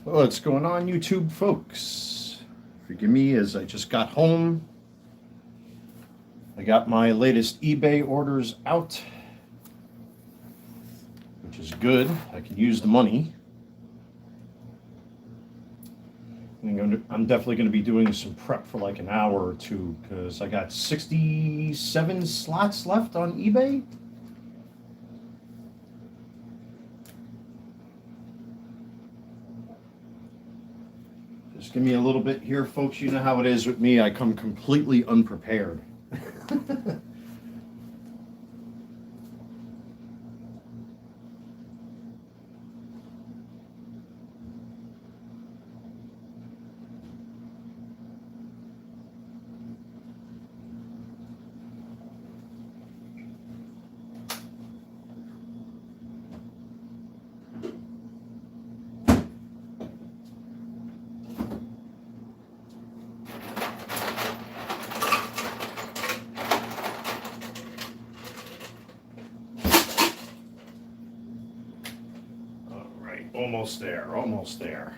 What's going on, YouTube folks? Forgive me as I just got home. I got my latest eBay orders out, which is good. I can use the money. I'm definitely going to be doing some prep for like an hour or two because I got 67 slots left on eBay. Just give me a little bit here, folks. You know how it is with me. I come completely unprepared. Almost there, almost there.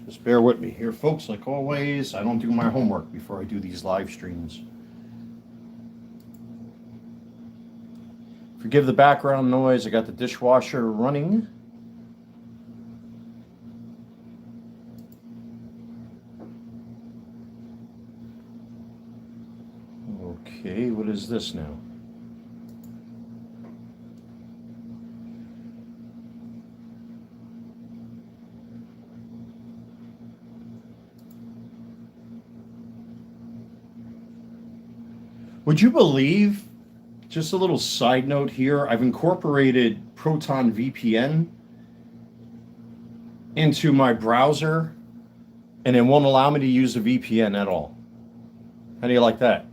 Just bear with me here, folks. Like always, I don't do my homework before I do these live streams. Forgive the background noise. I got the dishwasher running. Okay, what is this now? Would you believe, just a little side note here, I've incorporated Proton VPN into my browser, and it won't allow me to use the VPN at all. How do you like that?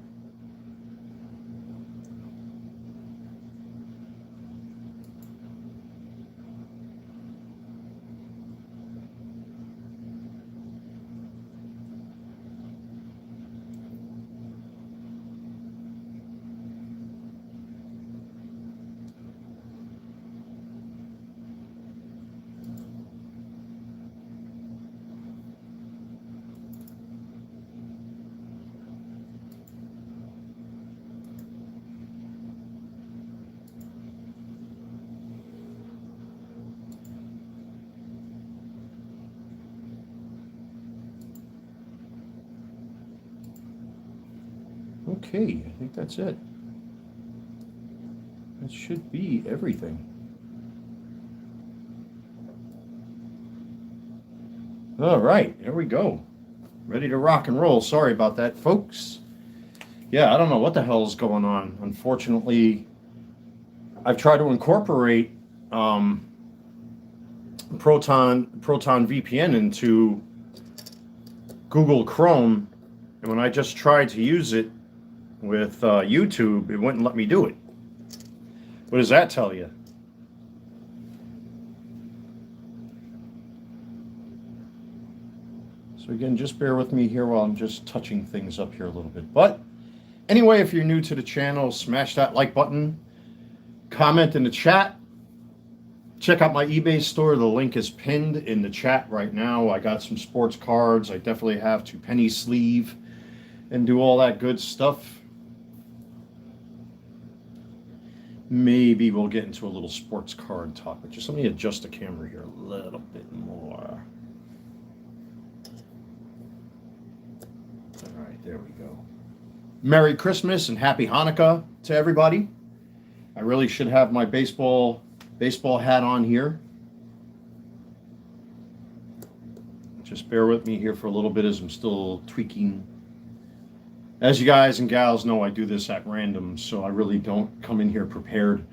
Okay, I think that's it. That should be everything. All right, here we go. Ready to rock and roll. Sorry about that, folks. Yeah, I don't know what the hell is going on. Unfortunately, I've tried to incorporate Proton VPN into Google Chrome, and when I just tried to use it with YouTube, it wouldn't let me do it. What does that tell you? So again, just bear with me here while I'm just touching things up here a little bit. But anyway, if you're new to the channel, smash that like button, comment in the chat, check out my eBay store. The link is pinned in the chat right now. I got some sports cards. I definitely have to penny sleeve and do all that good stuff. Maybe we'll get into a little sports card talk, but just let me adjust the camera here a little bit more. All right, there we go. Merry Christmas and Happy Hanukkah to everybody. I really should have my baseball hat on here. Just bear with me here for a little bit as I'm still tweaking. As you guys and gals know, I do this at random, so I really don't come in here prepared.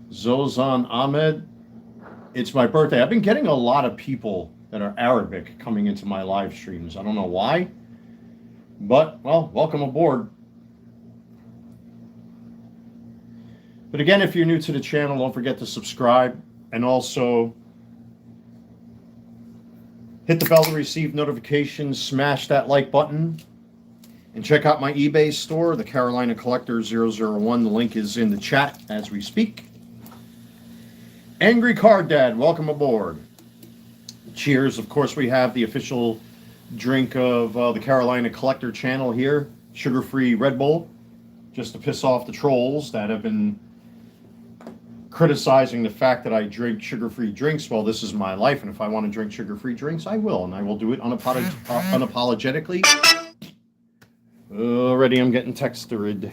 Zozan Ahmed, it's my birthday. I've been getting a lot of people that are Arabic coming into my live streams. I don't know why, but, well, welcome aboard. But again, if you're new to the channel, don't forget to subscribe, and also hit the bell to receive notifications, smash that like button, and check out my eBay store, the Carolina Collector 001. The link is in the chat as we speak. Angry Card Dad, welcome aboard. Cheers. Of course, we have the official drink of the Carolina Collector channel here, sugar-free Red Bull, just to piss off the trolls that have been criticizing the fact that I drink sugar-free drinks. Well, this is my life, and if I want to drink sugar-free drinks, I will, and I will do it unapologetically. Already I'm getting texted.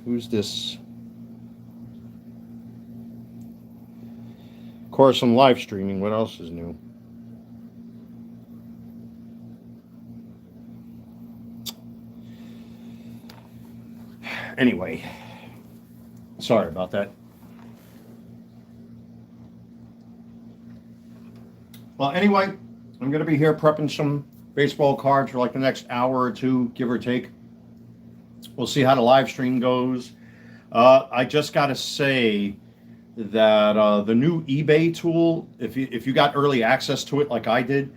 Who's this? Of course, I'm live streaming. What else is new? Anyway, sorry about that. Well, anyway, I'm going to be here prepping some baseball cards for like the next hour or two, give or take. We'll see how the live stream goes. I just got to say that the new eBay tool, if you got early access to it like I did,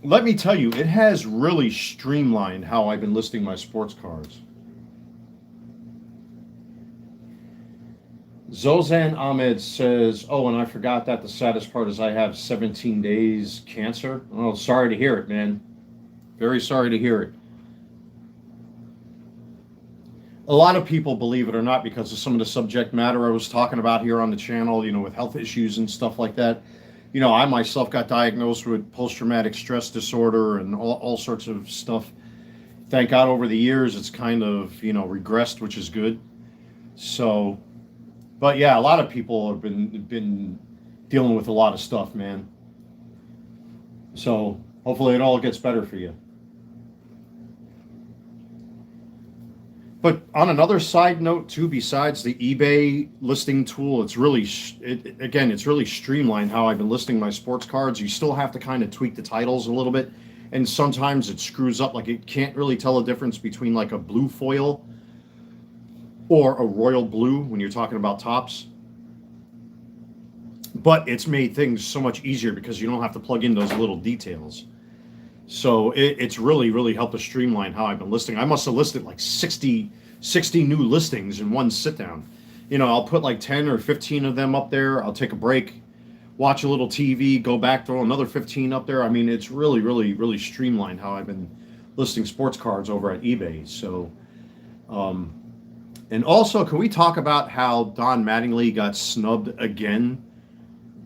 let me tell you, it has really streamlined how I've been listing my sports cards. Zozan Ahmed says, oh, and I forgot that the saddest part is I have 17 days cancer. Oh, sorry to hear it, man. Very sorry to hear it. A lot of people, believe it or not, because of some of the subject matter I was talking about here on the channel, with health issues and stuff like that. I myself got diagnosed with post-traumatic stress disorder and all sorts of stuff. Thank God over the years it's kind of, regressed, which is good. So... But yeah, a lot of people have been dealing with a lot of stuff, man. So hopefully it all gets better for you. But on another side note too, besides the eBay listing tool, it's really streamlined how I've been listing my sports cards. You still have to kind of tweak the titles a little bit, and sometimes it screws up. Like it can't really tell a difference between like a blue foil or a royal blue when you're talking about tops. But it's made things so much easier because you don't have to plug in those little details. So it's really, really helped to streamline how I've been listing. I must have listed like 60 new listings in one sit down. I'll put like 10 or 15 of them up there. I'll take a break, watch a little TV, go back, throw another 15 up there. I mean, it's really, really, really streamlined how I've been listing sports cards over at eBay. So, and also, can we talk about how Don Mattingly got snubbed again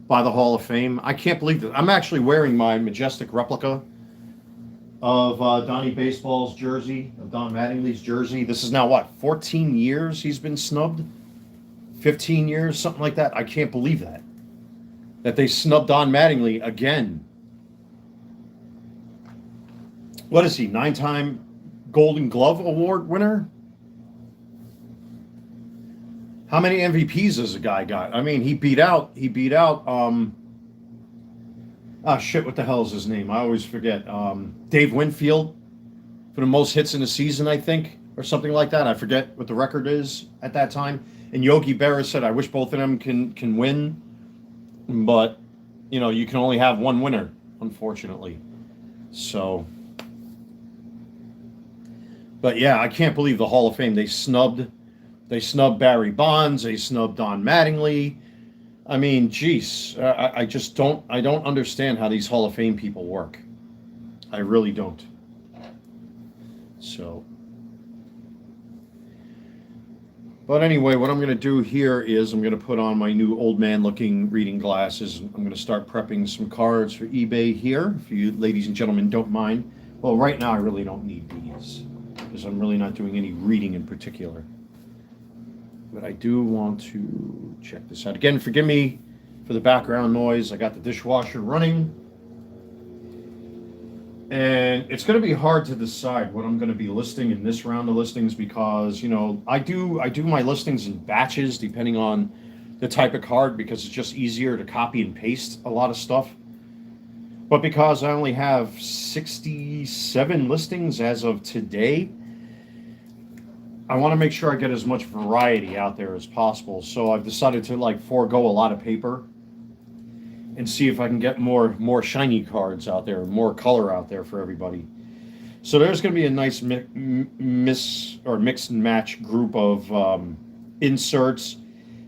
by the Hall of Fame? I can't believe that. I'm actually wearing my majestic replica of Donnie Baseball's jersey, of Don Mattingly's jersey. This is now, 14 years he's been snubbed? 15 years, something like that. I can't believe that. That they snubbed Don Mattingly again. What is he, 9-time Golden Glove Award winner? How many MVPs has the guy got? I mean, he beat out, what the hell is his name? I always forget. Dave Winfield for the most hits in a season, I think, or something like that. I forget what the record is at that time. And Yogi Berra said, I wish both of them can win, but, you can only have one winner, unfortunately. So, but yeah, I can't believe the Hall of Fame, they snubbed Barry Bonds. They snubbed Don Mattingly. I mean, geez, I don't understand how these Hall of Fame people work. I really don't. So, but anyway, what I'm going to do here is I'm going to put on my new old man looking reading glasses. I'm going to start prepping some cards for eBay here, if you ladies and gentlemen don't mind. Well, right now I really don't need these because I'm really not doing any reading in particular. But I do want to check this out. Again, forgive me for the background noise. I got the dishwasher running. And it's going to be hard to decide what I'm going to be listing in this round of listings because, I do my listings in batches depending on the type of card because it's just easier to copy and paste a lot of stuff. But because I only have 67 listings as of today, I want to make sure I get as much variety out there as possible. So I've decided to forego a lot of paper and see if I can get more shiny cards out there, more color out there for everybody. So there's going to be a nice mix and match group of inserts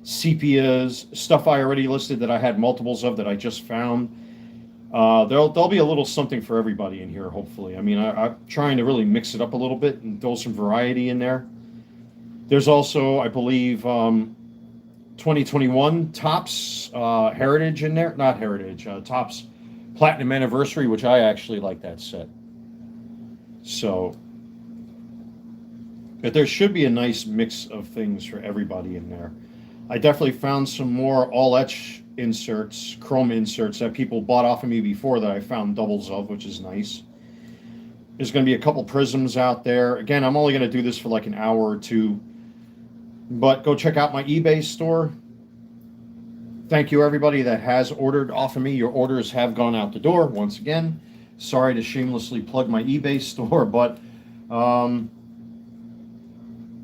sepias, stuff I already listed that I had multiples of that I just found. There'll be a little something for everybody in here, hopefully. I mean, I'm trying to really mix it up a little bit and throw some variety in there. There's also, I believe, 2021 Topps Heritage in there. Not Heritage, Topps Platinum Anniversary, which I actually like that set. So, but there should be a nice mix of things for everybody in there. I definitely found some more all etch inserts, chrome inserts that people bought off of me before that I found doubles of, which is nice. There's going to be a couple prisms out there. Again, I'm only going to do this for like an hour or two, but go check out my eBay store. Thank you, everybody that has ordered off of me. Your orders have gone out the door once again. Sorry to shamelessly plug my eBay store, but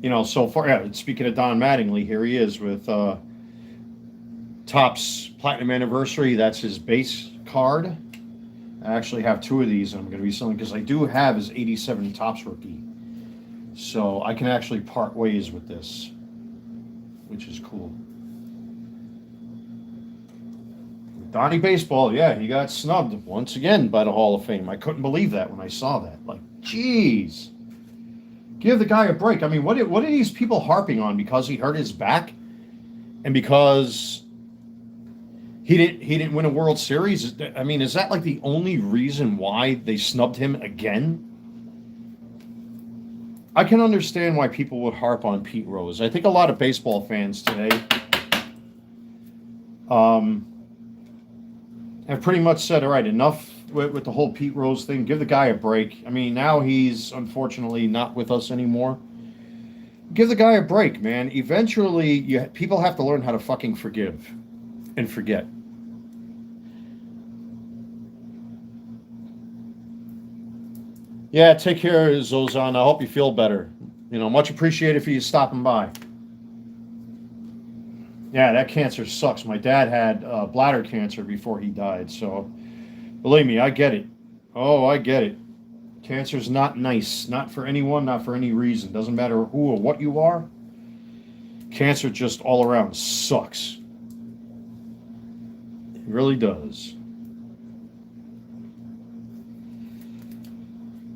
you know, so far, yeah, speaking of Don Mattingly, here he is with Topps Platinum Anniversary. That's his base card. I actually have two of these I'm going to be selling because I do have his 87 Topps rookie. So I can actually part ways with this, which is cool. Donnie Baseball, yeah, he got snubbed once again by the Hall of Fame. I couldn't believe that when I saw that. Like, geez. Give the guy a break. I mean, what are these people harping on? Because he hurt his back? And because he didn't win a World Series? I mean, is that like the only reason why they snubbed him again? I can understand why people would harp on Pete Rose. I think a lot of baseball fans today have pretty much said, all right, enough with the whole Pete Rose thing. Give the guy a break. I mean, now he's unfortunately not with us anymore. Give the guy a break, man. Eventually, people have to learn how to fucking forgive and forget. Yeah, take care, Zozan. I hope you feel better. You know, much appreciated for you stopping by. Yeah, that cancer sucks. My dad had bladder cancer before he died, so believe me, I get it. Oh, I get it. Cancer's not nice. Not for anyone, not for any reason. Doesn't matter who or what you are. Cancer just all around sucks. It really does.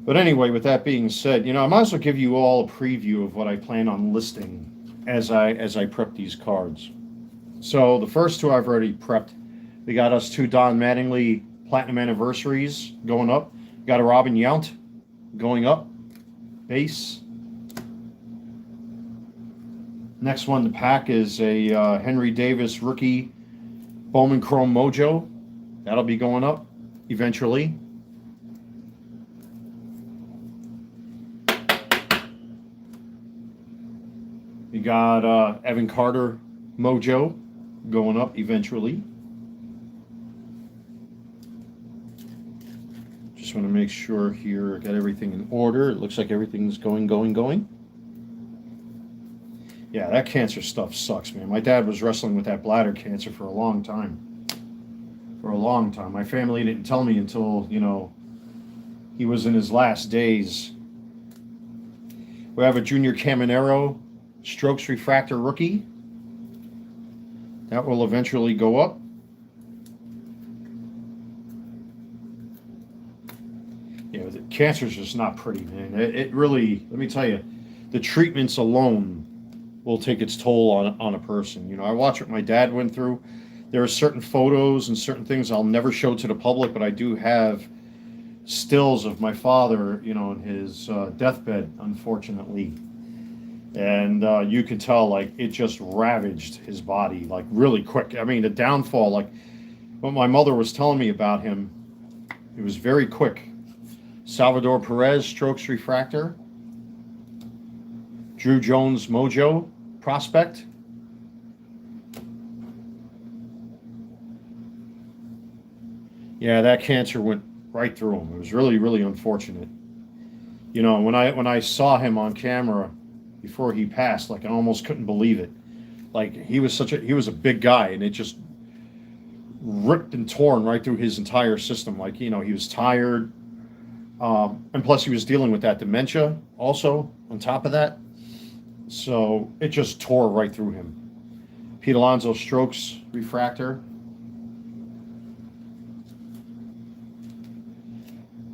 But anyway, with that being said, you know, I might as well give you all a preview of what I plan on listing as I prep these cards. So the first two I've already prepped. We got us two Don Mattingly Platinum Anniversaries going up. Got a Robin Yount going up. Base. Next one to pack is a Henry Davis Rookie Bowman Chrome Mojo. That'll be going up eventually. You got Evan Carter Mojo going up eventually. Just want to make sure here, got everything in order. It looks like everything's going. Yeah, that cancer stuff sucks, man. My dad was wrestling with that bladder cancer for a long time. My family didn't tell me until, you know, he was in his last days. We have a Junior Caminero Strokes Refractor Rookie. That will eventually go up. Yeah, the cancer's just not pretty, man. It really, let me tell you, the treatments alone will take its toll on a person. You know, I watch what my dad went through. There are certain photos and certain things I'll never show to the public, but I do have stills of my father, you know, in his deathbed, unfortunately. And you could tell, like, it just ravaged his body, like, really quick. I mean, the downfall, like, what my mother was telling me about him, it was very quick. Salvador Perez, Strokes Refractor. Drew Jones Mojo Prospect. Yeah, that cancer went right through him. It was really, really unfortunate. You know, when I saw him on camera before he passed, like, I almost couldn't believe it. Like, he was a big guy, and it just ripped and torn right through his entire system. Like, you know, he was tired, and plus he was dealing with that dementia also on top of that. So it just tore right through him. Pete Alonso Strokes refractor.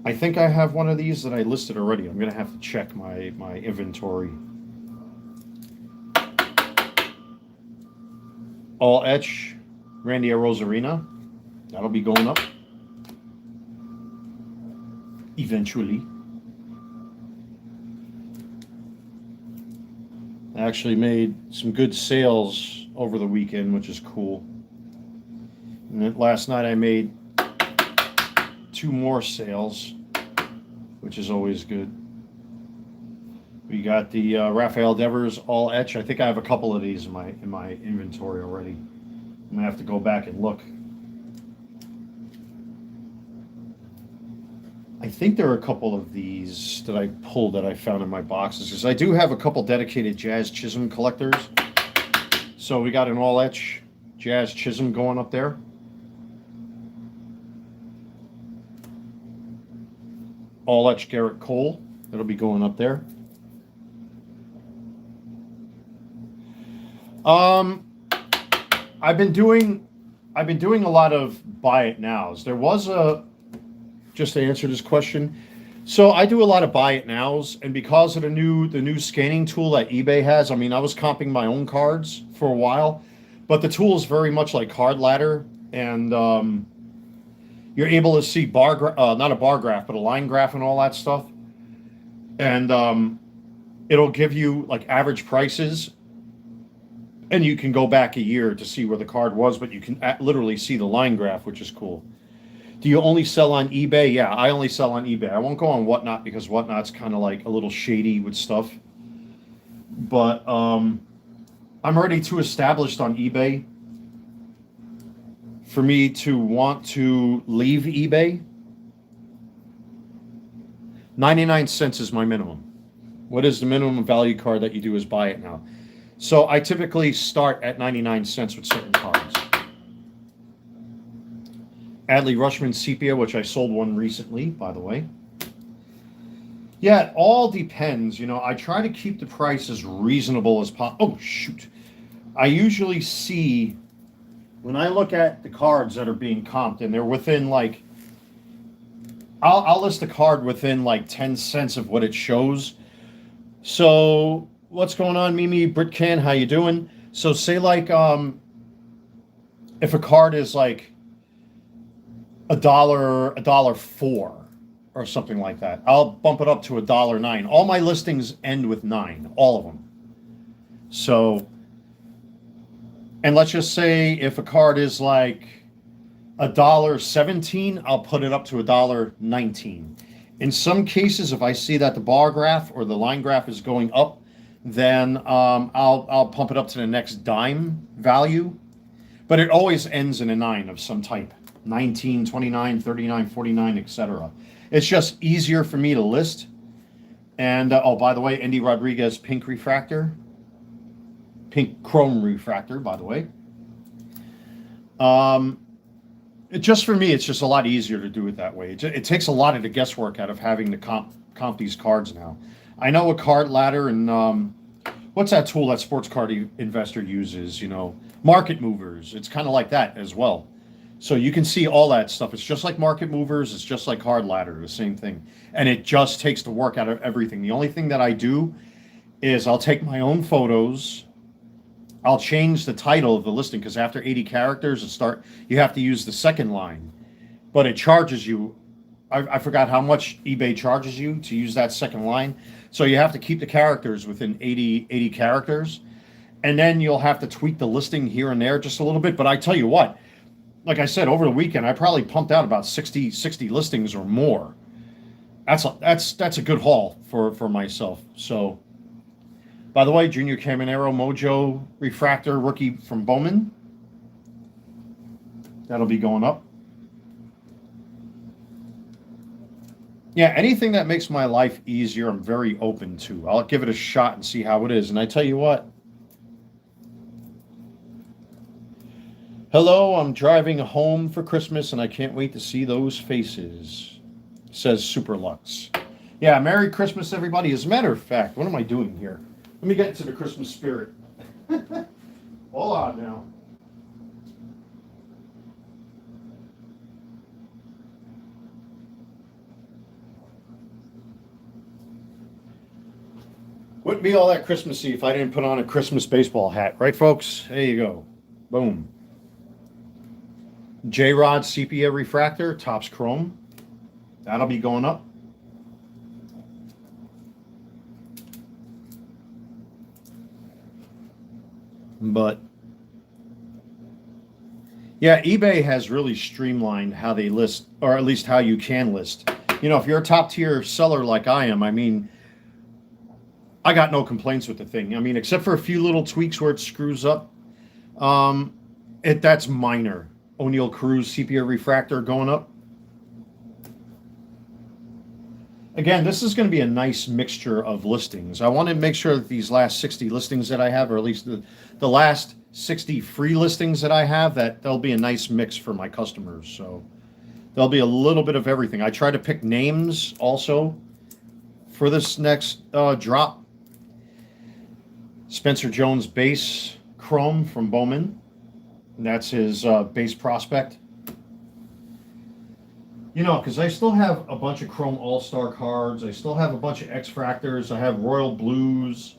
I think I have one of these that I listed already. I'm going to have to check my inventory. All etch, Randy Arozarena. That'll be going up eventually. I actually made some good sales over the weekend, which is cool. And then last night I made 2 more sales, which is always good. We got the Rafael Devers all etch. I think I have a couple of these in my inventory already. I'm gonna have to go back and look. I think there are a couple of these that I pulled that I found in my boxes, because I do have a couple dedicated Jazz Chisholm collectors. So we got an all etch Jazz Chisholm going up there. All etch Garrett Cole, that'll be going up there. I've been doing a lot of buy it nows. There was just to answer this question. So I do a lot of buy it nows, and because of the new scanning tool that eBay has, I mean, I was comping my own cards for a while, but the tool is very much like Card Ladder, and you're able to see not a bar graph, but a line graph and all that stuff, and it'll give you like average prices. And you can go back a year to see where the card was, but you can literally see the line graph, which is cool. Do you only sell on eBay? Yeah, I only sell on eBay. I won't go on Whatnot because Whatnot's kind of like a little shady with stuff. But I'm already too established on eBay for me to want to leave eBay. 99 cents is my minimum. What is the minimum value card that you do is buy it now? So I typically start at 99 cents with certain cards. Adley Rutschman Sepia, which I sold one recently, by the way. Yeah, it all depends. You know, I try to keep the price as reasonable as possible. Oh, shoot. I usually see, when I look at the cards that are being comped, and they're within like, I'll list a card within like 10 cents of what it shows. So what's going on, Mimi Britcan? How you doing? So say like if a card is like $1.04 or something like that, I'll bump it up to $1.09. All my listings end with 9, all of them. So, and let's just say if a card is like $1.17, I'll put it up to $1.19. In some cases, if I see that the bar graph or the line graph is going up, then I'll pump it up to the next dime value. But it always ends in a 9 of some type. 19, 29, 39, 49, etc. It's just easier for me to list. And, oh, by the way, Andy Rodriguez pink refractor. Pink chrome refractor, by the way. Just for me, it's just a lot easier to do it that way. It takes a lot of the guesswork out of having to comp these cards now. I know a Card Ladder and what's that tool that Sports Card Investor uses, you know, Market Movers. It's kind of like that as well. So you can see all that stuff. It's just like Market Movers. It's just like Card Ladder, the same thing. And it just takes the work out of everything. The only thing that I do is I'll take my own photos. I'll change the title of the listing because after 80 characters, you have to use the second line. But it charges you. I forgot how much eBay charges you to use that second line. So you have to keep the characters within 80 characters. And then you'll have to tweak the listing here and there just a little bit. But I tell you what, like I said, over the weekend, I probably pumped out about 60 listings or more. That's a good haul for myself. So, by the way, Junior Caminero Mojo Refractor rookie from Bowman. That'll be going up. Yeah, anything that makes my life easier, I'm very open to. I'll give it a shot and see how it is. And I tell you what, hello, I'm driving home for Christmas and I can't wait to see those faces, says Superlux. Yeah, Merry Christmas, everybody. As a matter of fact, what am I doing here? Let me get into the Christmas spirit. All Hold on now. Wouldn't be all that Christmassy if I didn't put on a Christmas baseball hat, right, folks? There you go. Boom. J-Rod Sepia Refractor, Topps Chrome. That'll be going up. But yeah, eBay has really streamlined how they list, or at least how you can list. You know, if you're a top tier seller like I am, I mean, I got no complaints with the thing. I mean, except for a few little tweaks where it screws up. That's minor. O'Neill Cruz Sepia Refractor going up. Again, this is going to be a nice mixture of listings. I want to make sure that these last 60 listings that I have, or at least the last 60 free listings that I have, that there'll be a nice mix for my customers. So there'll be a little bit of everything. I try to pick names also for this next drop. Spencer Jones base Chrome from Bowman. And that's his base prospect. You know, because I still have a bunch of Chrome All-Star cards. I still have a bunch of X-Fractors. I have Royal Blues.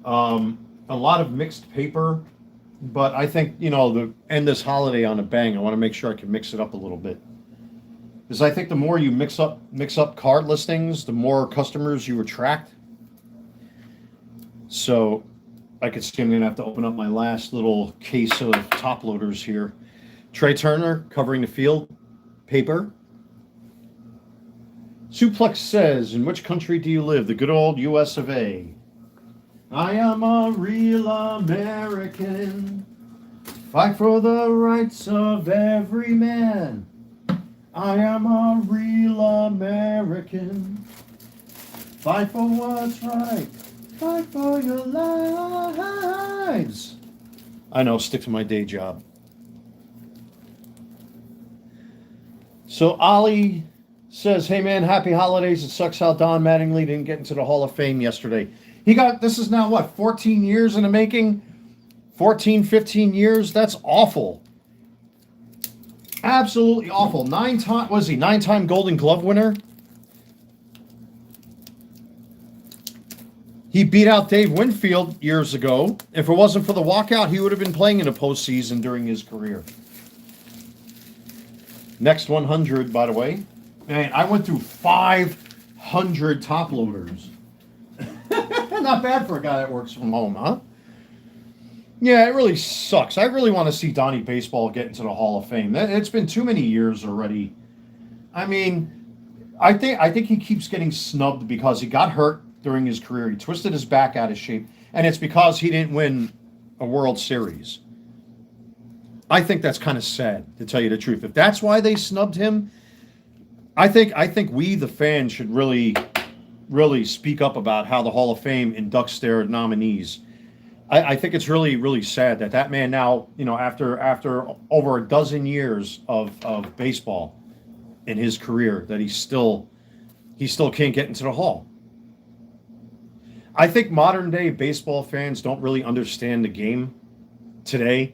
A lot of mixed paper. But I think, you know, to end this holiday on a bang, I want to make sure I can mix it up a little bit. Because I think the more you mix up card listings, the more customers you attract. So I could see I'm going to have to open up my last little case of top loaders here. Trey Turner covering the field. Paper. Suplex says, in which country do you live? The good old US of A. I am a real American. Fight for the rights of every man. I am a real American. Fight for what's right. Fight for your lives. I know, stick to my day job. So Ollie says, hey man, happy holidays. It sucks how Don Mattingly didn't get into the Hall of Fame yesterday. This is now what, 14 years in the making? 14, 15 years? That's awful. Absolutely awful. Nine-time Golden Glove winner? He beat out Dave Winfield years ago. If it wasn't for the walkout, he would have been playing in the postseason during his career. Next 100, by the way. Man, I went through 500 top loaders. Not bad for a guy that works from home, huh? Yeah, it really sucks. I really want to see Donnie Baseball get into the Hall of Fame. It's been too many years already. I mean, I think he keeps getting snubbed because he got hurt during his career. He twisted his back out of shape, and it's because he didn't win a World Series. I think that's kind of sad, to tell you the truth. If that's why they snubbed him, I think we, the fans, should really speak up about how the Hall of Fame inducts their nominees. I think it's really, really sad that man now, you know, after over a dozen years of baseball in his career, that he still can't get into the Hall. I think modern day baseball fans don't really understand the game today.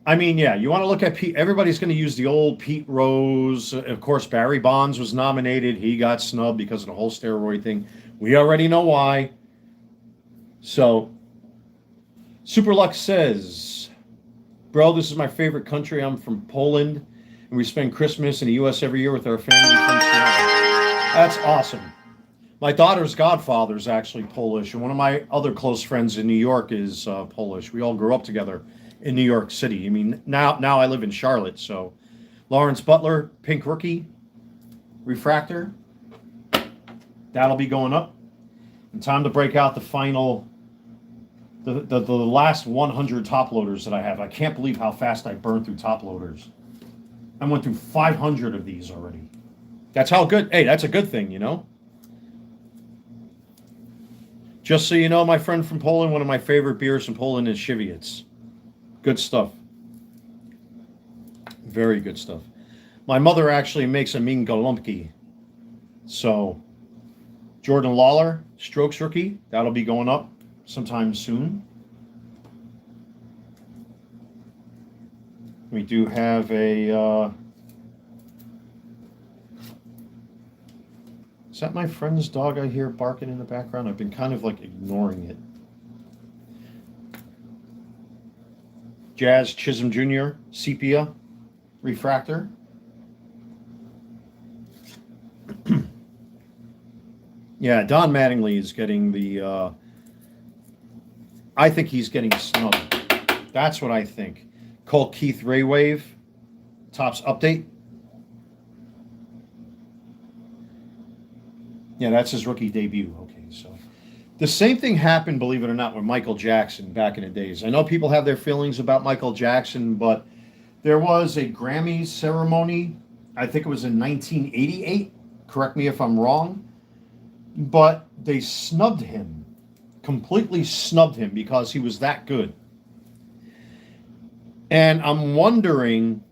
I mean, yeah, you want to look at Pete. Everybody's going to use the old Pete Rose. Of course, Barry Bonds was nominated. He got snubbed because of the whole steroid thing. We already know why. So, Superlux says, bro, this is my favorite country. I'm from Poland, and we spend Christmas in the U.S. every year with our family from Seattle. That's awesome. My daughter's godfather is actually Polish, and one of my other close friends in New York is Polish. We all grew up together in New York City. I mean, now I live in Charlotte, so Lawrence Butler, pink rookie, refractor. That'll be going up. And time to break out the final, the last 100 top loaders that I have. I can't believe how fast I burned through top loaders. I went through 500 of these already. That's how good, hey, that's a good thing, you know? Just so you know, my friend from Poland, one of my favorite beers from Poland is Chiviettes. Good stuff. Very good stuff. My mother actually makes a mean Golumpki. So, Jordan Lawler, Strokes rookie. That'll be going up sometime soon. We do have a, is that my friend's dog I hear barking in the background? I've been kind of like ignoring it. Jazz Chisholm Jr. Sepia refractor. Yeah, Don Mattingly is getting the, I think he's getting snubbed. That's what I think. Colt Keith Raywave, Topps update. Yeah, that's his rookie debut. Okay, so the same thing happened, believe it or not, with Michael Jackson back in the days. I know people have their feelings about Michael Jackson, but there was a Grammy ceremony, I think it was in 1988, correct me if I'm wrong, but they snubbed him, completely snubbed him because he was that good. And I'm wondering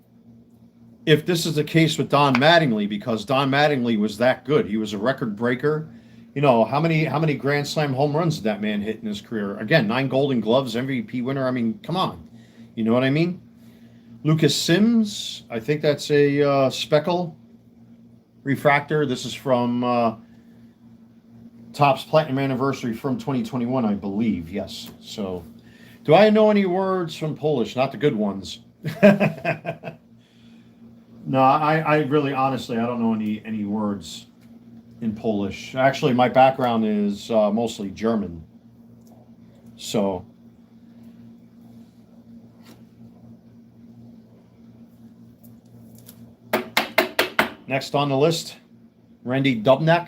if this is the case with Don Mattingly, because Don Mattingly was that good. He was a record breaker. You know, how many Grand Slam home runs did that man hit in his career? Again, 9 Golden Gloves, MVP winner. I mean, come on. You know what I mean? Lucas Sims, I think that's a speckle refractor. This is from Topps Platinum Anniversary from 2021, I believe. Yes. So, do I know any words from Polish? Not the good ones. No, I really, honestly, I don't know any words in Polish. Actually, my background is mostly German. So, next on the list, Randy Dubnak.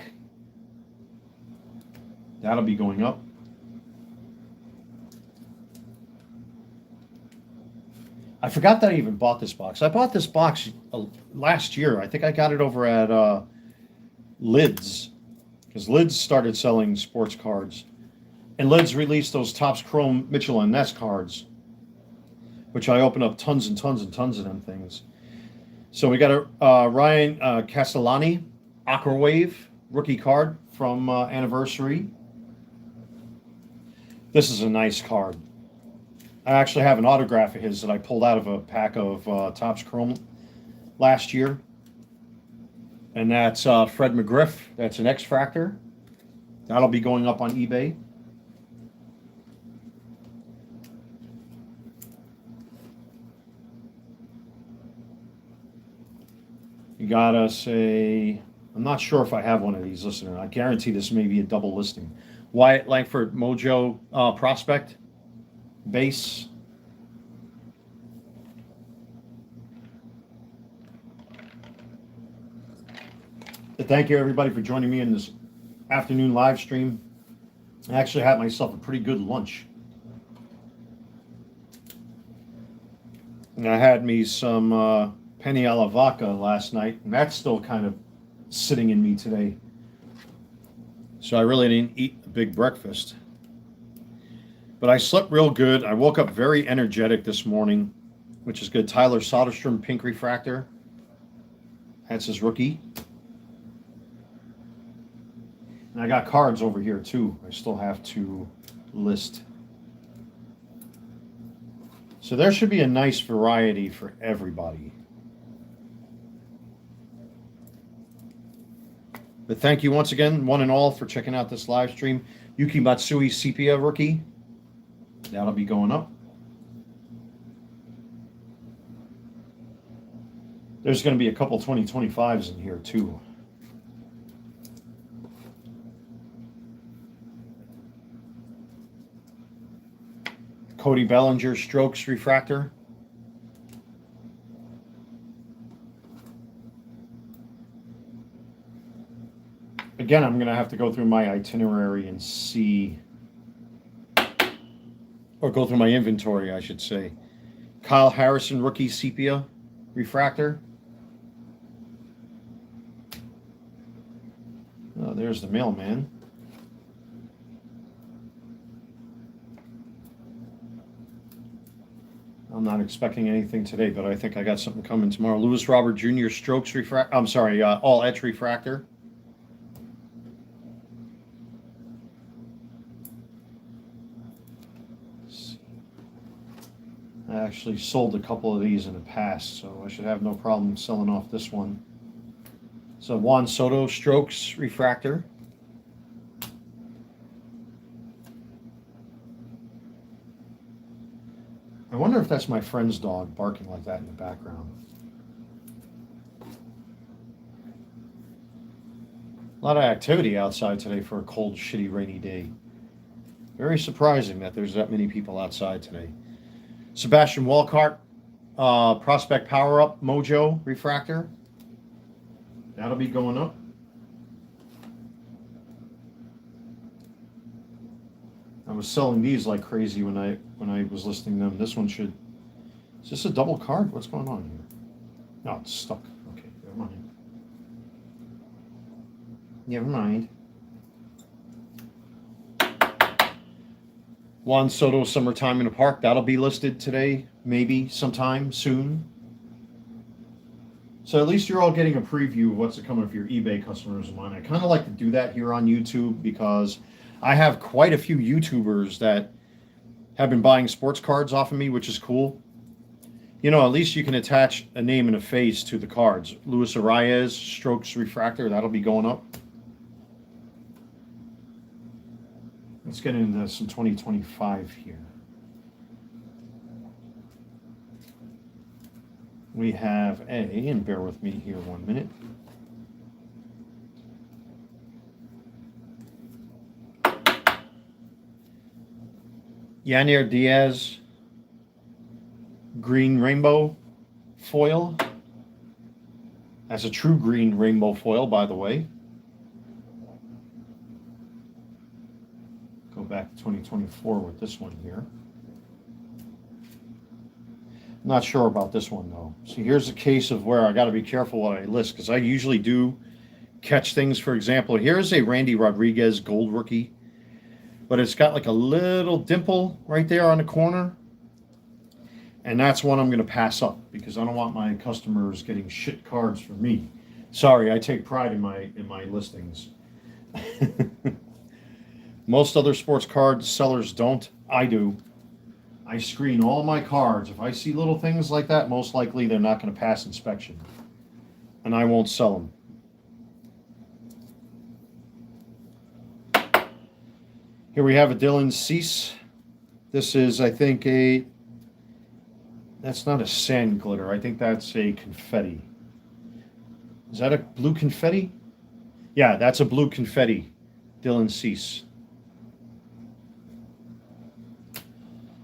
That'll be going up. I forgot that I even bought this box. I bought this box last year. I think I got it over at Lids, because Lids started selling sports cards. And Lids released those Topps Chrome Mitchell and Ness cards, which I opened up tons and tons and tons of them things. So we got a Ryan Castellani Aquawave rookie card from Anniversary. This is a nice card. I actually have an autograph of his that I pulled out of a pack of Topps Chrome last year. And that's Fred McGriff. That's an X-Fractor. That'll be going up on eBay. You got us a, I'm not sure if I have one of these listed or not. I guarantee this may be a double listing. Wyatt Langford Mojo Prospect base. Thank you, everybody, for joining me in this afternoon live stream. I actually had myself a pretty good lunch. And I had me some penne alla vodka last night, and that's still kind of sitting in me today. So I really didn't eat a big breakfast. But I slept real good. I woke up very energetic this morning, which is good. Tyler Soderstrom Pink Refractor. That's his rookie. And I got cards over here too. I still have to list. So there should be a nice variety for everybody. But thank you once again, one and all, for checking out this live stream. Yuki Matsui Sepia rookie. That'll be going up. There's going to be a couple 2025s in here too. Cody Bellinger Strokes Refractor. Again, I'm going to have to go through my itinerary and see, or go through my inventory, I should say. Kyle Harrison Rookie Sepia Refractor. Oh, there's the mailman. I'm not expecting anything today, but I think I got something coming tomorrow. Lewis Robert Jr. Strokes Refractor. I'm sorry, All Etch Refractor. I actually sold a couple of these in the past, so I should have no problem selling off this one. It's a Juan Soto Strokes refractor. I wonder if that's my friend's dog barking like that in the background. A lot of activity outside today for a cold, shitty, rainy day. Very surprising that there's that many people outside today. Sebastian Walcott, Prospect Power Up Mojo refractor. That'll be going up. I was selling these like crazy when I was listing them. This one should. Is this a double card? What's going on here? No, it's stuck. Okay, never mind. Never mind. Juan Soto Summertime in the Park. That'll be listed today, maybe sometime soon. So at least you're all getting a preview of what's coming for your eBay customers of mine. I kind of like to do that here on YouTube because I have quite a few YouTubers that have been buying sports cards off of me, which is cool. You know, at least you can attach a name and a face to the cards. Luis Arias, Strokes Refractor, that'll be going up. Let's get into some 2025 here. We have and bear with me here 1 minute. Yannier Diaz Green Rainbow Foil. That's a true green rainbow foil, by the way. Go back to 2024 with this one here. Not sure about this one, though. So here's a case of where I got to be careful what I list, because I usually do catch things. For example, here's a Randy Rodriguez Gold Rookie, but it's got like a little dimple right there on the corner. And that's one I'm going to pass up because I don't want my customers getting shit cards from me. Sorry, I take pride in my listings. Most other sports card sellers don't. I do. I screen all my cards. If I see little things like that, most likely they're not going to pass inspection. And I won't sell them. Here we have a Dylan Cease. This is, I think, that's not a sand glitter. I think that's a confetti. Is that a blue confetti? Yeah, that's a blue confetti. Dylan Cease.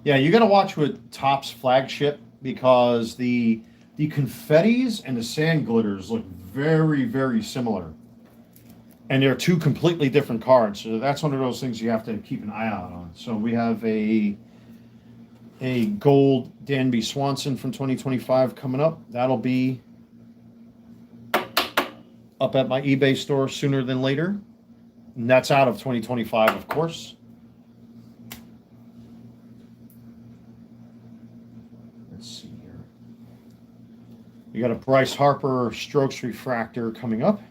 Yeah, you got to watch with Topps flagship because the confettis and the sand glitters look very, very similar. And they're two completely different cards. So that's one of those things you have to keep an eye out on. So we have a gold Danby Swanson from 2025 coming up. That'll be up at my eBay store sooner than later. And that's out of 2025, of course. Let's see here. We got a Bryce Harper Strokes Refractor coming up.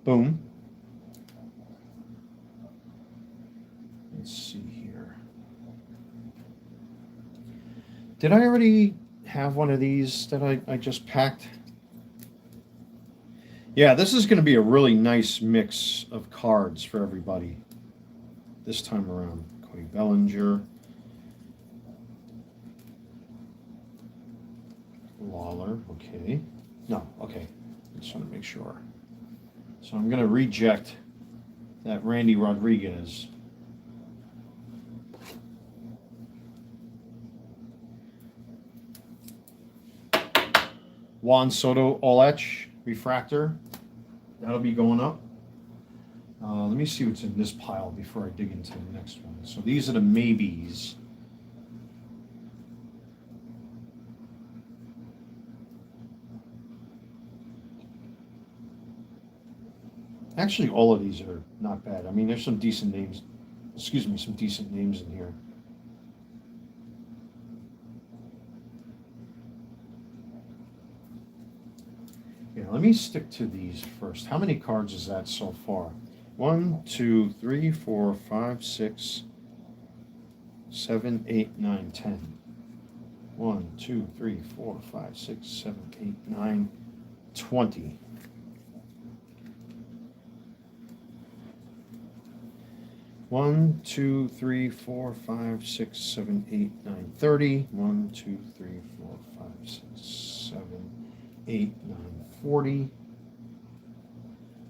Boom. Let's see here. Did I already have one of these that I just packed? Yeah, this is going to be a really nice mix of cards for everybody this time around. Cody Bellinger. Lawler, okay. No, okay. Just want to make sure. So I'm going to reject that Randy Rodriguez. Juan Soto All-Etch Refractor. That'll be going up. Let me see what's in this pile before I dig into the next one. So these are the maybes. Actually, all of these are not bad. I mean, there's some decent names. Excuse me, some decent names in here. Yeah, let me stick to these first. How many cards is that so far? 1, 2, 3, 4, 5, 6, 7, 8, 9, 10. 1, 2, 3, 4, 5, 6, 7, 8, 9, 20. One, 2, 3, 4, 5, 6, 7, 8, 9, 30. 1, 2, 3, 4, 5, 6, 7, 8, 9, 40.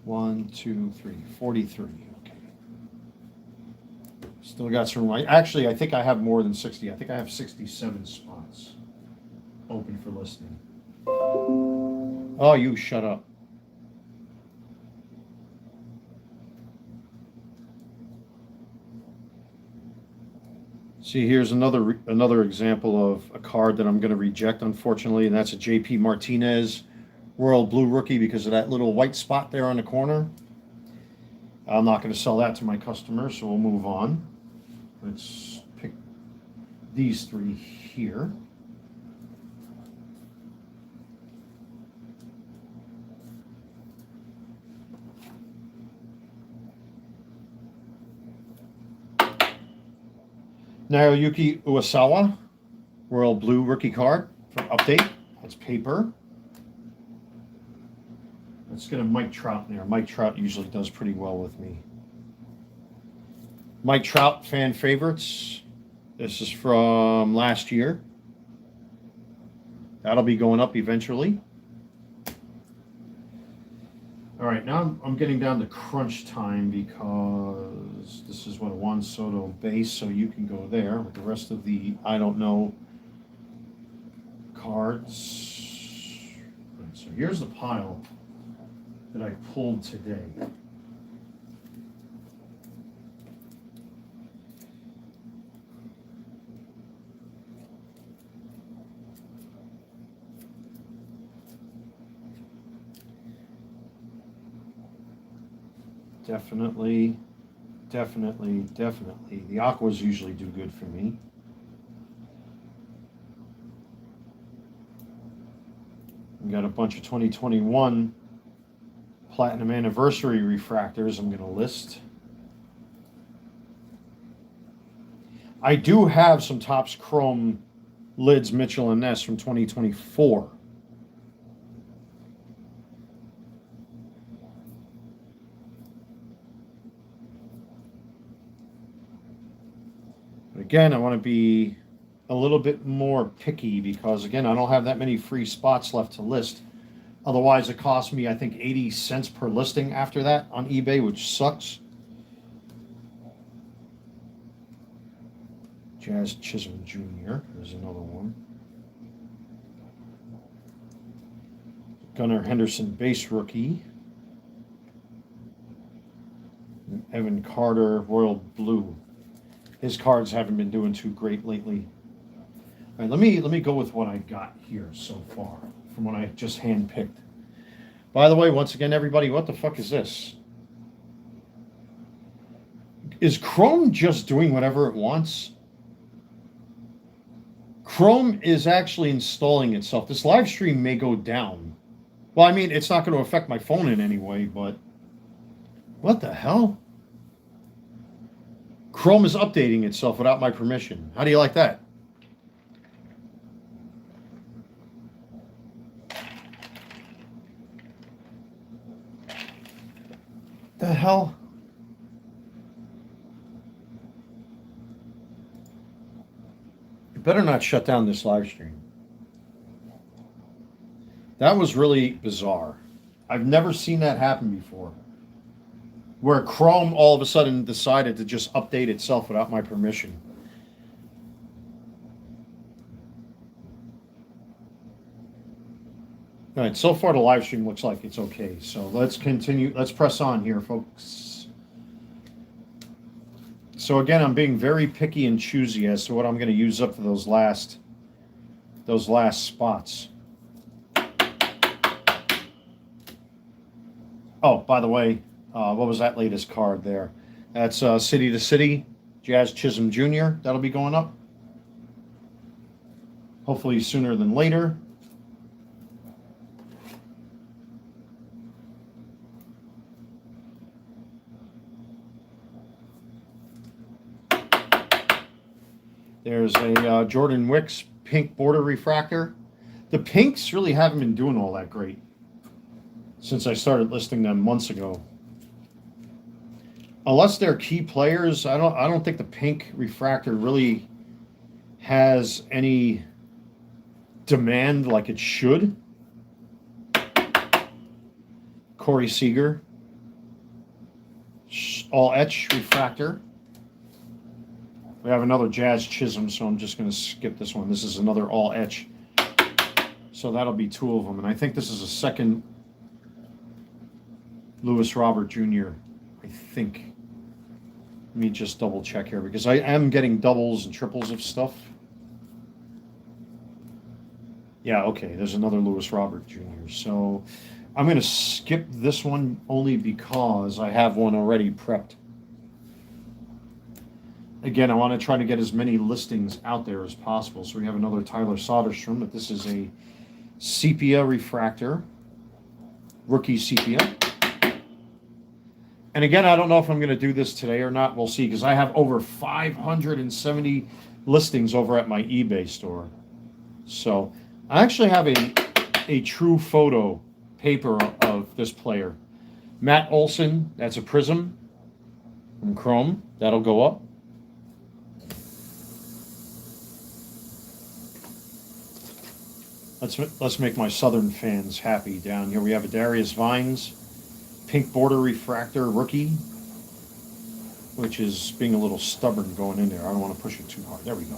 1, 2, 3, 43. Okay. Still got some right. Actually, I think I have more than 60. I think I have 67 spots open for listing. Oh, you shut up. See, here's another example of a card that I'm going to reject, unfortunately, and that's a JP Martinez Royal Blue Rookie because of that little white spot there on the corner. I'm not going to sell that to my customers, so we'll move on. Let's pick these three here. Naoyuki Uesawa, Royal Blue Rookie card for update. That's paper. Let's get a Mike Trout in there. Mike Trout usually does pretty well with me. Mike Trout fan favorites. This is from last year. That'll be going up eventually. All right, now I'm getting down to crunch time because this is what a Juan Soto base, so you can go there with the rest of the I don't know cards. Right, so here's the pile that I pulled today. Definitely. The Aquas usually do good for me. We got a bunch of 2021 Platinum Anniversary refractors I'm going to list. I do have some Topps Chrome Lids Mitchell and Ness from 2024. Again, I want to be a little bit more picky because, again, I don't have that many free spots left to list. Otherwise, it costs me, I think, 80 cents per listing after that on eBay, which sucks. Jazz Chisholm Jr. There's another one. Gunnar Henderson base rookie. And Evan Carter Royal Blue. His cards haven't been doing too great lately. All right, let me go with what I got here so far from what I just handpicked. By the way, once again, everybody, what the fuck is this? Is Chrome just doing whatever it wants? Chrome is actually installing itself. This live stream may go down. Well, I mean, it's not going to affect my phone in any way, but what the hell? Chrome is updating itself without my permission. How do you like that? The hell? You better not shut down this live stream. That was really bizarre. I've never seen that happen before. Where Chrome all of a sudden decided to just update itself without my permission. All right, so far the live stream looks like it's okay. So let's continue. Let's press on here, folks. So again, I'm being very picky and choosy as to what I'm going to use up for those last spots. Oh, by the way, what was that latest card there? That's City to City, Jazz Chisholm Jr. That'll be going up. Hopefully sooner than later. There's a Jordan Wicks pink border refractor. The pinks really haven't been doing all that great since I started listing them months ago. Unless they're key players, I don't think the pink refractor really has any demand like it should. Corey Seager, all etch refractor. We have another Jazz Chisholm, so I'm just going to skip this one. This is another all etch. So that'll be two of them. And I think this is a second Lewis Robert Jr. I think. Let me just double check here because I am getting doubles and triples of stuff. Yeah, okay, there's another Lewis Robert Jr. So I'm going to skip this one only because I have one already prepped. Again, I want to try to get as many listings out there as possible. So we have another Tyler Soderstrom, but this is a sepia refractor, rookie sepia. And again, I don't know if I'm going to do this today or not. We'll see, because I have over 570 listings over at my eBay store. So I actually have a true photo paper of this player. Matt Olson, that's a Prism from Chrome. That'll go up. Let's make my Southern fans happy. Down here we have a Darius Vines pink border refractor rookie, which is being a little stubborn going in there. I don't want to push it too hard. There we go.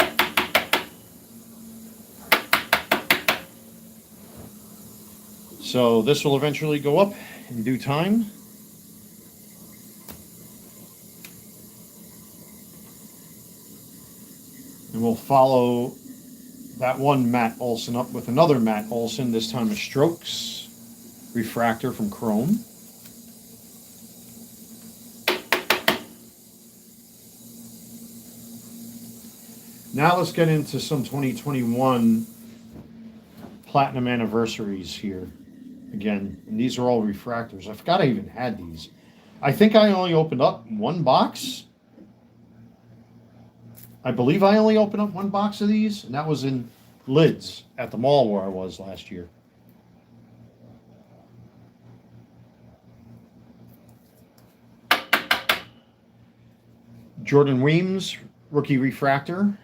So this will eventually go up in due time. And we'll follow that one Matt Olson up with another Matt Olson, this time a Strokes refractor from Chrome. Now let's get into some 2021 Platinum anniversaries here. Again, and these are all refractors. I forgot I even had these. I think I only opened up one box. I believe I only opened up one box of these, and that was in Lids at the mall where I was last year. Jordan Weems, rookie refractor.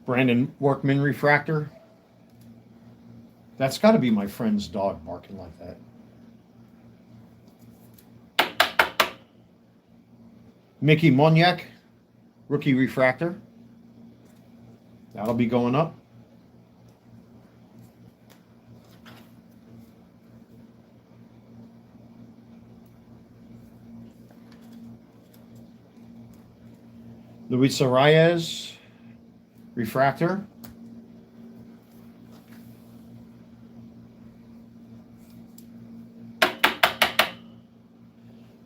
Brandon Workman refractor. That's got to be my friend's dog barking like that. Mickey Moniak, rookie refractor. That'll be going up. Luis Arraez, refractor.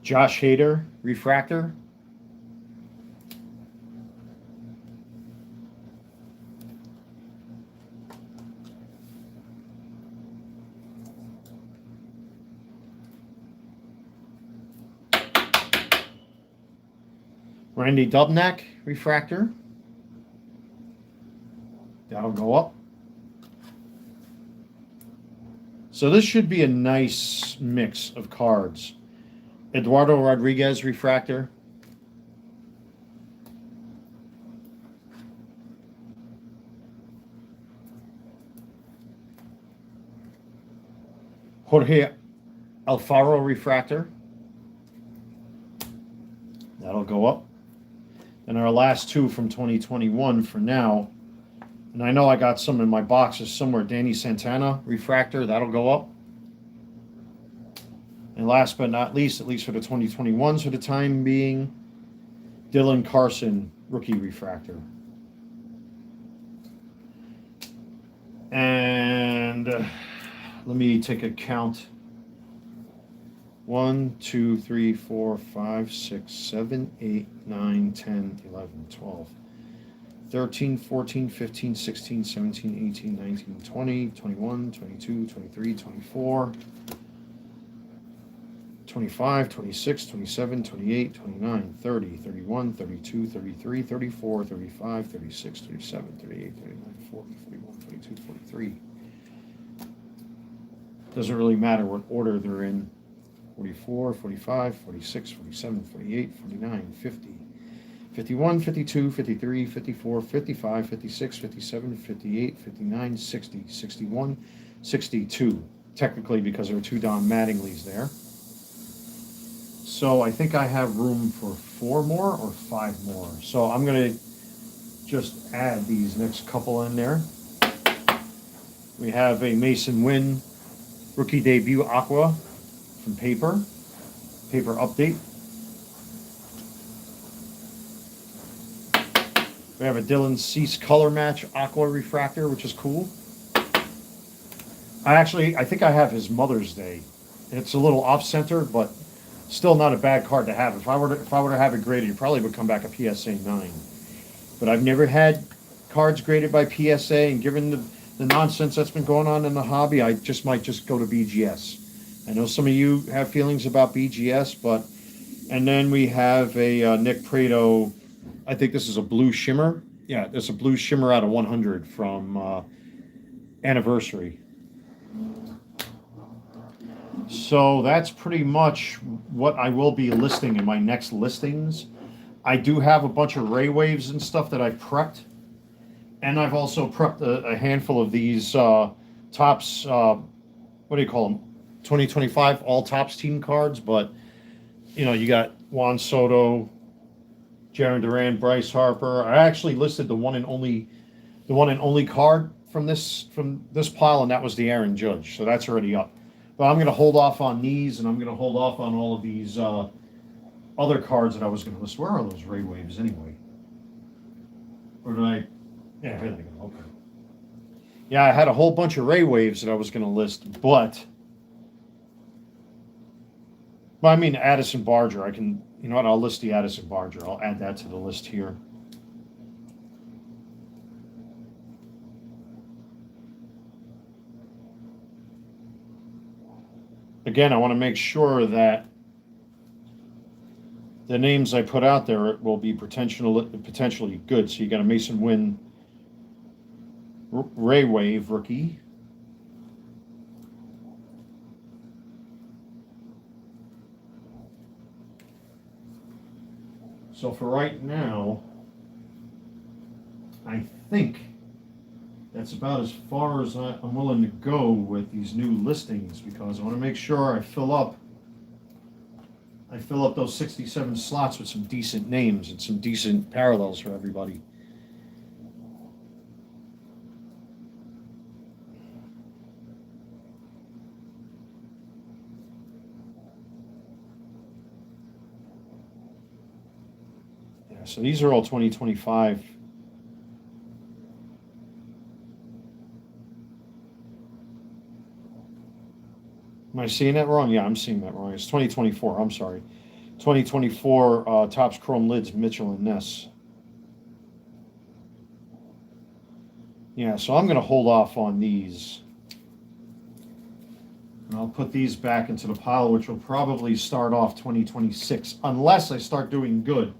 Josh Hader, refractor. Randy Dubnak, refractor. That'll go up. So this should be a nice mix of cards. Eduardo Rodriguez, refractor. Jorge Alfaro, refractor. That'll go up. And our last two from 2021 for now. And I know I got some in my boxes somewhere. Danny Santana, refractor. That'll go up. And last but not least, at least for the 2021s for the time being, Dylan Carson, rookie refractor. And let me take a count. 1, 2, 3, 4, 5, 6, 7, 8, 9, 10, 11, 12, 13, 14, 15, 16, 17, 18, 19, 20, 21, 22, 23, 24, 25, 26, 27, 28, 29, 30, 31, 32, 33, 34, 35, 36, 37, 38, 39, 40, 41, 42, 43. Doesn't really matter what order they're in. 44, 45, 46, 47, 48, 49, 50, 51, 52, 53, 54, 55, 56, 57, 58, 59, 60, 61, 62. Technically, because there are two Don Mattingly's there. So I think I have room for 4 more or 5 more. So I'm going to just add these next couple in there. We have a Masyn Winn rookie debut Aqua from Paper Update. We have a Dylan Cease Color Match Aqua Refractor, which is cool. I think I have his Mother's Day. It's a little off-center, but still not a bad card to have. If I were to have it graded, it probably would come back a PSA 9. But I've never had cards graded by PSA, and given the nonsense that's been going on in the hobby, I might just go to BGS. I know some of you have feelings about BGS, and then we have a Nick Prado. I think this is a blue shimmer. Yeah, there's a blue shimmer out of 100 from Anniversary. So that's pretty much what I will be listing in my next listings. I do have a bunch of Ray Waves and stuff that I've prepped. And I've also prepped a handful of these Topps, what do you call them? 2025 all Topps team cards. But, you got Juan Soto, Jarren Duran, Bryce Harper. I actually listed the one and only card from this pile, and that was the Aaron Judge. So that's already up. But I'm going to hold off on these, and I'm going to hold off on all of these other cards that I was going to list. Where are those Ray Waves anyway? Or did I? Yeah, here they go. Okay. Yeah, I had a whole bunch of Ray Waves that I was going to list, but I mean Addison Barger. I can, you know what? I'll list the Addison Barger. I'll add that to the list here. Again, I want to make sure that the names I put out there will be potentially good. So you got a Masyn Winn Ray Wave rookie. So for right now, I think that's about as far as I'm willing to go with these new listings, because I want to make sure I fill up those 67 slots with some decent names and some decent parallels for everybody. Yeah, so these are all 2025. Am I seeing that wrong? Yeah, I'm seeing that wrong. It's 2024. I'm sorry. 2024 Topps Chrome Lids, Mitchell and Ness. Yeah, so I'm going to hold off on these. And I'll put these back into the pile, which will probably start off 2026, unless I start doing good.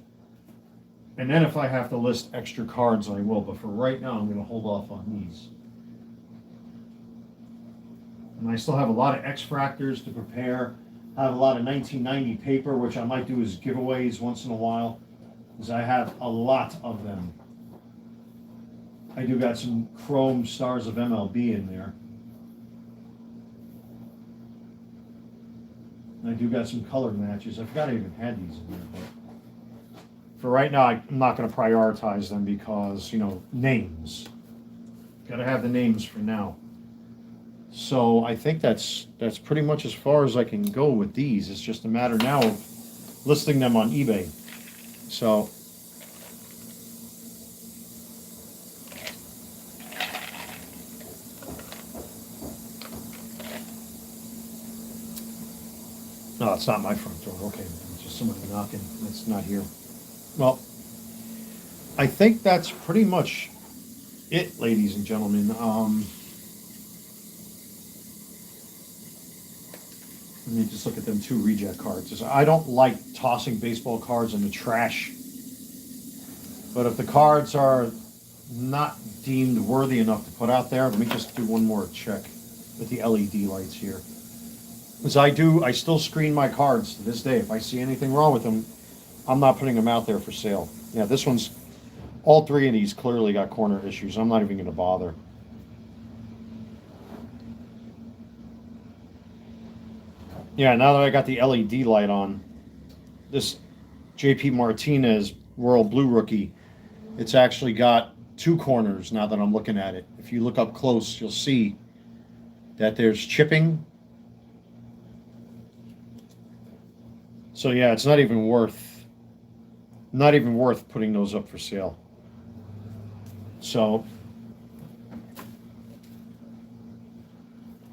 And then if I have to list extra cards, I will. But for right now, I'm going to hold off on these. And I still have a lot of X-Fractors to prepare. I have a lot of 1990 paper, which I might do as giveaways once in a while, because I have a lot of them. I do got some Chrome Stars of MLB in there. And I do got some color matches. I forgot I even had these in there, but for right now, I'm not going to prioritize them because, names. Got to have the names for now. So I think that's pretty much as far as I can go with these. It's just a matter now of listing them on eBay. So no, it's not my front door. Okay, it's just somebody knocking. It's not here. Well, I think that's pretty much it, ladies and gentlemen. Let me just look at them two reject cards. I don't like tossing baseball cards in the trash, but if the cards are not deemed worthy enough to put out there, let me just do one more check with the LED lights here. As I still screen my cards to this day. If I see anything wrong with them, I'm not putting them out there for sale. Yeah, this one's, all three of these clearly got corner issues. I'm not even going to bother. Yeah, now that I got the LED light on, this JP Martinez World Blue Rookie, it's actually got two corners now that I'm looking at it. If you look up close, you'll see that there's chipping. So yeah, it's not even worth putting those up for sale. So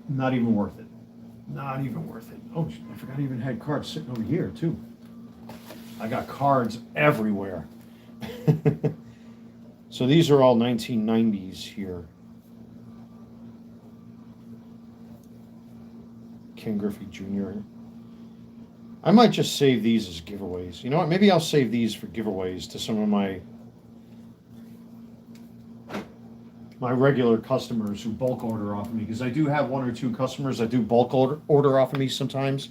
not even worth it. Not even worth it. Oh, I forgot I even had cards sitting over here too. I got cards everywhere. So these are all 1990s here. Ken Griffey Jr. I might just save these as giveaways. You know what? Maybe I'll save these for giveaways to some of my regular customers who bulk order off of me, because I do have one or two customers that do bulk order off of me sometimes,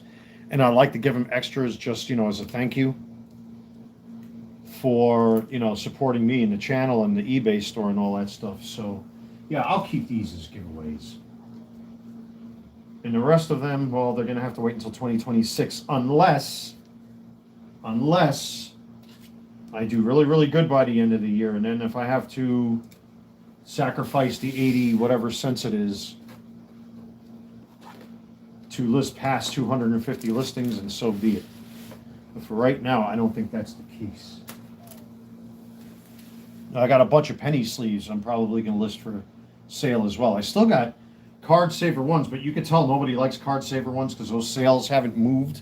and I like to give them extras just, as a thank you for, supporting me in the channel and the eBay store and all that stuff. So yeah, I'll keep these as giveaways. And the rest of them, well, they're going to have to wait until 2026 unless I do really, really good by the end of the year. And then if I have to sacrifice the 80 whatever cents it is to list past 250 listings, and so be it. But for right now, I don't think that's the case. I got a bunch of penny sleeves I'm probably going to list for sale as well. I still got Card Saver ones, but you can tell nobody likes Card Saver ones because those sales haven't moved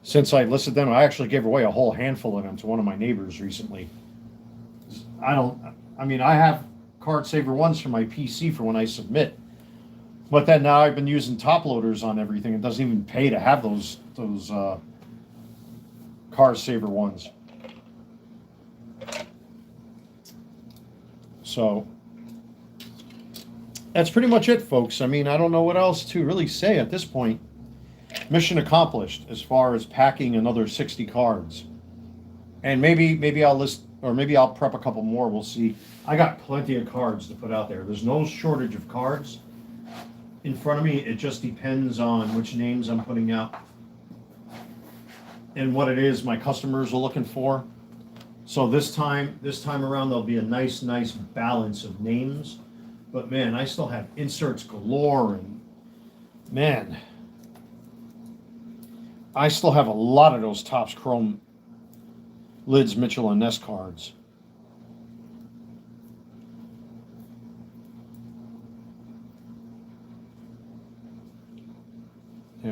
since I listed them. I actually gave away a whole handful of them to one of my neighbors recently. I have Card Saver ones for my PC for when I submit, but then now I've been using top loaders on everything. It doesn't even pay to have those Card Saver ones. So that's pretty much it, folks. I don't know what else to really say at this point. Mission accomplished as far as packing another 60 cards. And maybe I'll list, or maybe I'll prep a couple more. We'll see. I got plenty of cards to put out there. There's no shortage of cards in front of me. It just depends on which names I'm putting out and what it is my customers are looking for. So this time around, there'll be a nice balance of names. But man, I still have inserts galore, and man, I still have a lot of those Topps Chrome Lids Mitchell and Ness cards.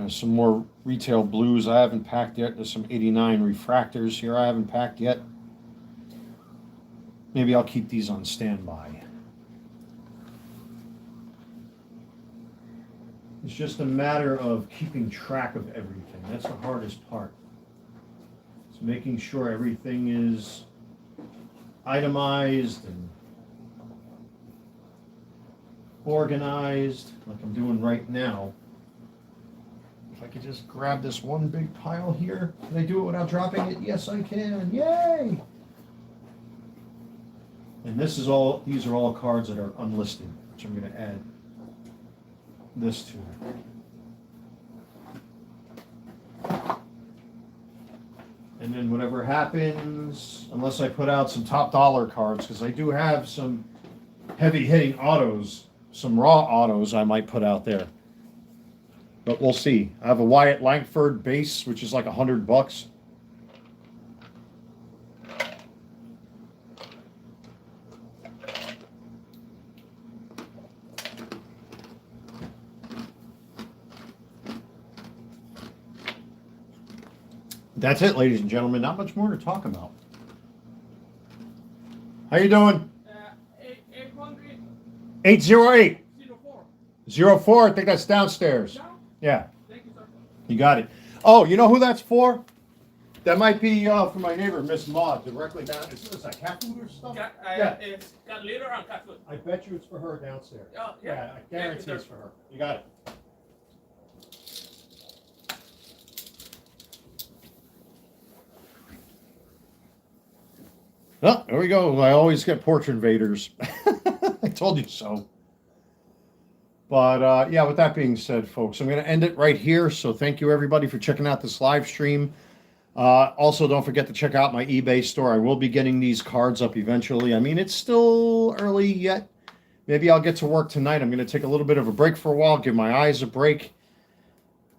Some more retail blues I haven't packed yet. There's some 89 refractors here I haven't packed yet. Maybe I'll keep these on standby. It's just a matter of keeping track of everything. That's the hardest part. It's making sure everything is itemized and organized, like I'm doing right now. If I could just grab this one big pile here. Can I do it without dropping it? Yes, I can. Yay! And these are all cards that are unlisted, which I'm going to add this to. And then whatever happens, unless I put out some top dollar cards, because I do have some heavy hitting autos, some raw autos I might put out there. But we'll see. I have a Wyatt Langford base, which is like $100. That's it, ladies and gentlemen. Not much more to talk about. How you doing? 800 808 04. 04. I think that's downstairs. Now? Yeah, Thank you, sir. you got it. Oh, you know who that's for? That might be for my neighbor, Miss Maud, directly down. Is this like cat food or stuff? Yeah. It's cat litter and cat food. I bet you it's for her downstairs. Oh, Yeah, I guarantee it's for her. You got it. Oh, there we go. I always get porch invaders. I told you so. But yeah, with that being said, folks, I'm going to end it right here. So thank you, everybody, for checking out this live stream. Also, don't forget to check out my eBay store. I will be getting these cards up eventually. I mean, it's still early yet. Maybe I'll get to work tonight. I'm going to take a little bit of a break for a while, give my eyes a break.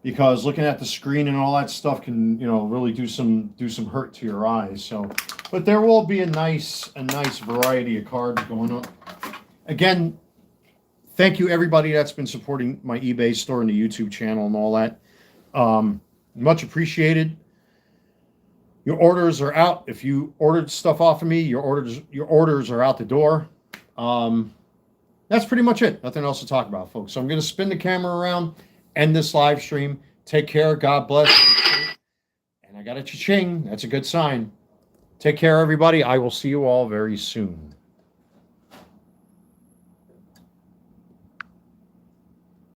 Because looking at the screen and all that stuff can, you know, really do some hurt to your eyes. So, but there will be a nice variety of cards going on. Again, thank you everybody that's been supporting my eBay store and the YouTube channel and all that. Much appreciated. Your orders are out. If you ordered stuff off of me, your orders are out the door. That's pretty much it. Nothing else to talk about, folks. So I'm going to spin the camera around. End this live stream. Take care. God bless. And I got a cha-ching. That's a good sign. Take care, everybody. I will see you all very soon.